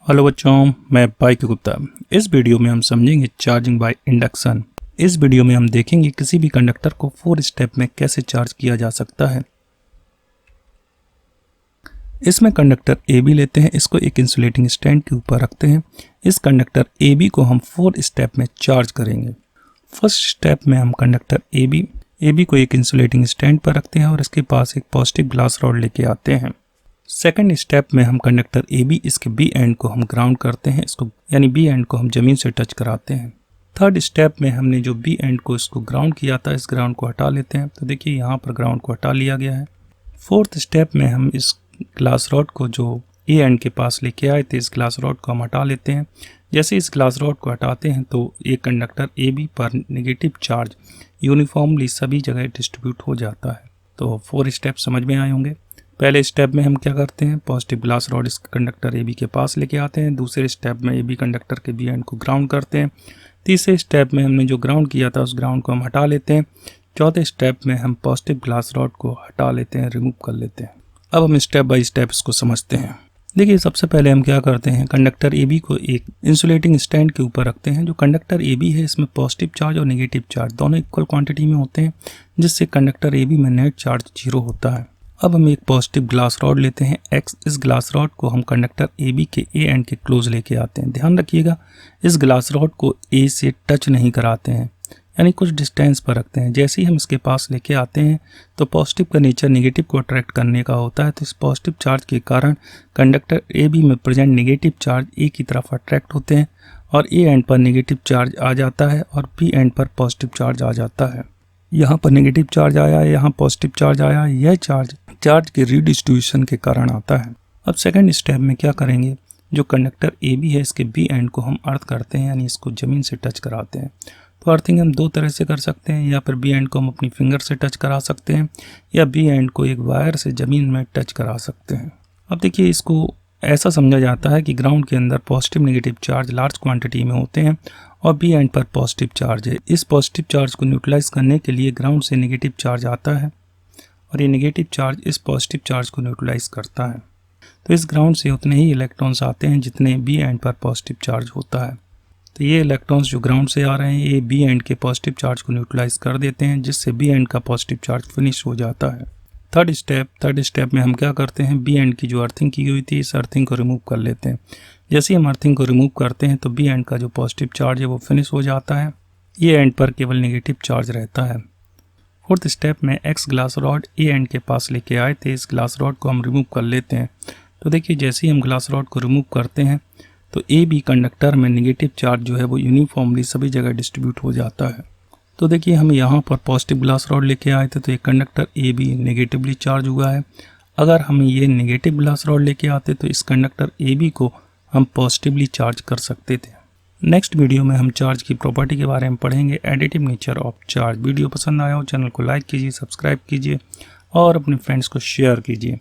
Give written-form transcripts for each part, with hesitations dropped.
Hello बच्चों, मैं bike Gupta. इस वीडियो में हम समझेंगे चार्जिंग बाय इंडक्शन। इस वीडियो में हम देखेंगे किसी भी कंडक्टर को 4 स्टेप में कैसे चार्ज किया जा सकता है। इसमें कंडक्टर AB लेते हैं, इसको एक इंसुलेटिंग स्टैंड के ऊपर रखते हैं। इस कंडक्टर AB को हम 4 स्टेप में चार्ज करेंगे। फर्स्ट स्टेप में हम कंडक्टर AB को एक इंसुलेटिंग स्टैंड पर रखते हैं और इसके पास एक पॉजिटिव ग्लास रॉड लेके आते हैं। सेकंड स्टेप में हम कंडक्टर AB इसके B एंड को हम ग्राउंड करते हैं, इसको यानी B एंड को हम जमीन से टच कराते हैं। थर्ड स्टेप में हमने जो B एंड को इसको ग्राउंड किया था, इस ग्राउंड को हटा लेते हैं। तो देखिए यहाँ पर ग्राउंड को हटा लिया गया है। फोर्थ स्टेप में हम इस ग्लास रॉड को जो A एंड के पास लेके आए थे, इस ग्लास रॉड को हम हटा लेते हैं। जैसे इस ग्लास रॉड को हटाते हैं तो एक कंडक्टर AB पर नेगेटिव चार्ज यूनिफॉर्मली सभी जगह डिस्ट्रीब्यूट हो जाता है। तो 4 स्टेप समझ में आए होंगे। पहले स्टेप में हम क्या करते हैं, पॉजिटिव ग्लास रॉड इस कंडक्टर AB के पास लेके आते हैं। दूसरे स्टेप में AB कंडक्टर के B एंड को ग्राउंड करते हैं। तीसरे स्टेप में हमने जो ग्राउंड किया था उस ग्राउंड को हम हटा लेते हैं। चौथे स्टेप में हम पॉजिटिव ग्लास रॉड को हटा लेते हैं, रिमूव कर लेते हैं। अब हम स्टेप बाय स्टेप इसको समझते हैं। देखिए, सबसे पहले हम क्या करते हैं, कंडक्टर AB को एक इंसुलेटिंग स्टैंड के ऊपर रखते हैं। जो कंडक्टर AB है इसमें पॉजिटिव चार्ज और नेगेटिव चार्ज दोनों इक्वल क्वांटिटी में होते हैं, जिससे कंडक्टर AB में नेट चार्ज 0 होता है। अब हम एक पॉजिटिव ग्लास रॉड लेते हैं X। इस ग्लास रॉड को हम कंडक्टर AB के A एंड के क्लोज लेके आते हैं। ध्यान रखिएगा, इस ग्लास रॉड को A से टच नहीं कराते हैं, यानी कुछ डिस्टेंस पर रखते हैं। जैसे ही हम इसके पास लेके आते हैं तो पॉजिटिव का नेचर नेगेटिव को अट्रैक्ट करने का होता है। तो इस पॉजिटिव चार्ज के कारण कंडक्टर AB में प्रेजेंट नेगेटिव चार्ज A की तरफ अट्रैक्ट होते हैं और A एंड पर नेगेटिव चार्ज आ जाता है और B एंड पर पॉजिटिव चार्ज आ जाता है। यहाँ पर नेगेटिव चार्ज आया है, यहाँ पॉजिटिव चार्ज आया है। यह चार्ज के रीडिस्ट्रीब्यूशन के कारण आता है। अब सेकंड स्टेप में क्या करेंगे, जो कंडक्टर AB है इसके B एंड को हम अर्थ करते हैं, यानी इसको जमीन से टच कराते हैं। तो अर्थिंग हम 2 तरह से कर सकते हैं, या फिर B एंड को हम अपनी फिंगर से टच करा सकते हैं, या B एंड को एक वायर से जमीन में टच करा सकते हैं। अब देखिए, इसको ऐसा समझा जाता है कि ग्राउंड के अंदर positive negative charge large quantity में होते हैं और B एंड पर पॉजिटिव चार्ज है। इस पॉजिटिव चार्ज को न्यूट्रलाइज करने के लिए ग्राउंड से नेगेटिव चार्ज आता है और ये नेगेटिव चार्ज इस पॉजिटिव चार्ज को न्यूट्रलाइज करता है। तो इस ग्राउंड से उतने ही इलेक्ट्रॉन्स आते हैं जितने B एंड पर पॉजिटिव चार्ज होता है। तो ये इलेक्ट्रॉन्स जो ग्राउंड से आ रहे हैं ये B एंड के पॉजिटिव चार्ज को न्यूट्रलाइज कर देते हैं, जिससे B एंड का पॉजिटिव चार्ज फिनिश हो जाता है। थर्ड स्टेप में हम क्या करते हैं, B एंड की जो अर्थिंग की हुई थी इस अर्थिंग को रिमूव कर लेते हैं। जैसे ही हम अर्थिंग को रिमूव करते हैं तो B एंड का जो पॉजिटिव चार्ज है वो फिनिश हो जाता है। ये एंड पर केवल नेगेटिव चार्ज रहता है। फोर्थ स्टेप में X glass rod A and के पास लेके आए थे, इस ग्लास रॉड को हम रिमूव कर लेते हैं। तो देखिए, जैसे ही हम ग्लास रॉड को रिमूव करते हैं तो AB कंडक्टर में नेगेटिव चार्ज जो है वो यूनिफॉर्मली सभी जगह डिस्ट्रीब्यूट हो जाता है। तो देखिए, हम यहाँ पर पॉजिटिव ग्लास रॉड लेके आए थे तो ये कंडक्टर AB नेगेटिवली चार्ज हुआ है। अगर हम ये नेगेटिव ग्लास रॉड लेके आते तो इस कंडक्टर AB को हम पॉजिटिवली चार्ज कर सकते थे। नेक्स्ट वीडियो में हम चार्ज की प्रॉपर्टी के बारे में पढ़ेंगे, additive nature of charge. Video पसंद आया हो चैनल को लाइक कीजिए, सब्सक्राइब कीजिए और अपने फ्रेंड्स को शेयर कीजिए।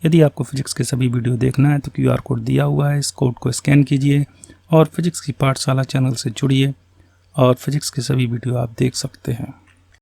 यदि आपको फिजिक्स के सभी वीडियो देखना है तो QR कोड दिया हुआ है, इस कोड को स्कैन कीजिए और फिजिक्स की पाठशाला चैनल से जुड़िए और फिजिक्स के सभी वीडियो आप देख सकते हैं।